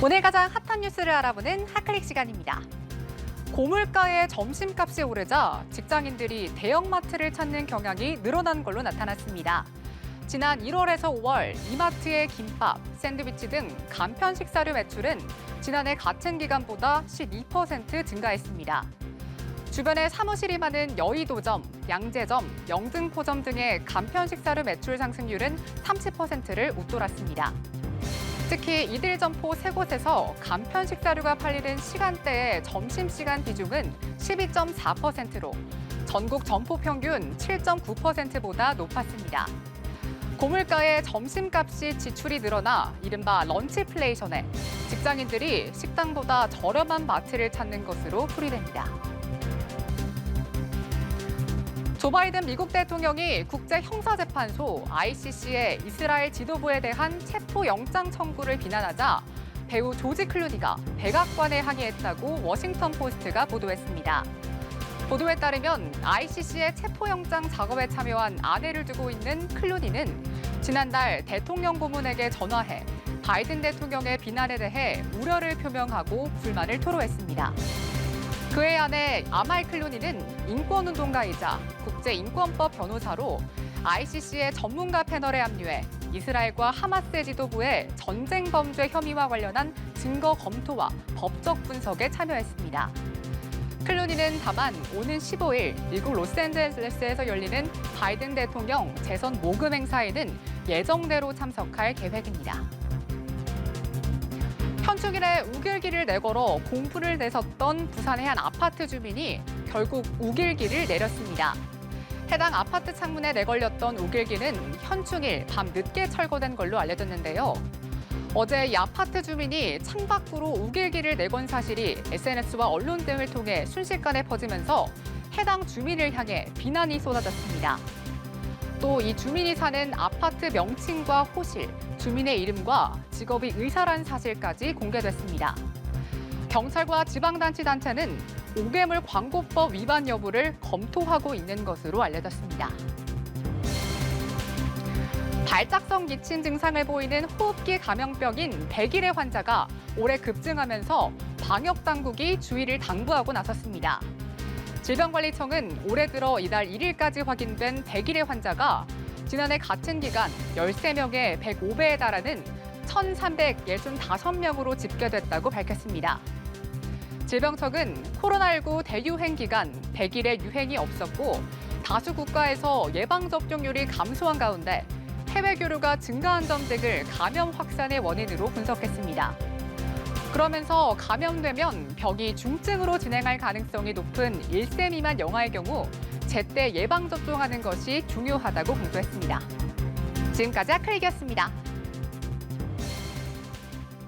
오늘 가장 핫한 뉴스를 알아보는 핫클릭 시간입니다. 고물가의 점심값이 오르자 직장인들이 대형마트를 찾는 경향이 늘어난 걸로 나타났습니다. 지난 1월에서 5월 이마트의 김밥, 샌드위치 등 간편 식사류 매출은 지난해 같은 기간보다 12% 증가했습니다. 주변에 사무실이 많은 여의도점, 양재점, 영등포점 등의 간편 식사류 매출 상승률은 30%를 웃돌았습니다. 특히 이들 점포 세 곳에서 간편 식사류가 팔리는 시간대의 점심시간 비중은 12.4%로 전국 점포 평균 7.9%보다 높았습니다. 고물가의 점심값이 지출이 늘어나 이른바 런치플레이션에 직장인들이 식당보다 저렴한 마트를 찾는 것으로 풀이됩니다. 조 바이든 미국 대통령이 국제형사재판소 ICC의 이스라엘 지도부에 대한 체포영장 청구를 비난하자 배우 조지 클루니가 백악관에 항의했다고 워싱턴 포스트가 보도했습니다. 보도에 따르면 ICC의 체포영장 작업에 참여한 아내를 두고 있는 클루니는 지난달 대통령 고문에게 전화해 바이든 대통령의 비난에 대해 우려를 표명하고 불만을 토로했습니다. 그의 아내 아말 클루니는 인권운동가이자 국제인권법 변호사로 ICC의 전문가 패널에 합류해 이스라엘과 하마스 지도부의 전쟁 범죄 혐의와 관련한 증거 검토와 법적 분석에 참여했습니다. 클루니는 다만 오는 15일 미국 로스앤젤레스에서 열리는 바이든 대통령 재선 모금 행사에는 예정대로 참석할 계획입니다. 현충일에 우길기를 내걸어 공분을 내섰던 부산의 한 아파트 주민이 결국 우길기를 내렸습니다. 해당 아파트 창문에 내걸렸던 우길기는 현충일 밤 늦게 철거된 걸로 알려졌는데요. 어제 이 아파트 주민이 창밖으로 우길기를 내건 사실이 SNS와 언론 등을 통해 순식간에 퍼지면서 해당 주민을 향해 비난이 쏟아졌습니다. 또 이 주민이 사는 아파트 명칭과 호실, 주민의 이름과 직업이 의사란 사실까지 공개됐습니다. 경찰과 지방단체는 오개물 광고법 위반 여부를 검토하고 있는 것으로 알려졌습니다. 발작성 기침 증상을 보이는 호흡기 감염병인 백일의 환자가 올해 급증하면서 방역당국이 주의를 당부하고 나섰습니다. 질병관리청은 올해 들어 이달 1일까지 확인된 백일의 환자가 지난해 같은 기간 13명의 105배에 달하는 1,365명으로 집계됐다고 밝혔습니다. 질병청은 코로나19 대유행 기간 100일의 유행이 없었고 다수 국가에서 예방접종률이 감소한 가운데 해외 교류가 증가한 점 등을 감염 확산의 원인으로 분석했습니다. 그러면서 감염되면 병이 중증으로 진행할 가능성이 높은 1세 미만 영아의 경우 제때 예방접종하는 것이 중요하다고 강조했습니다. 지금까지 핫클릭이었습니다.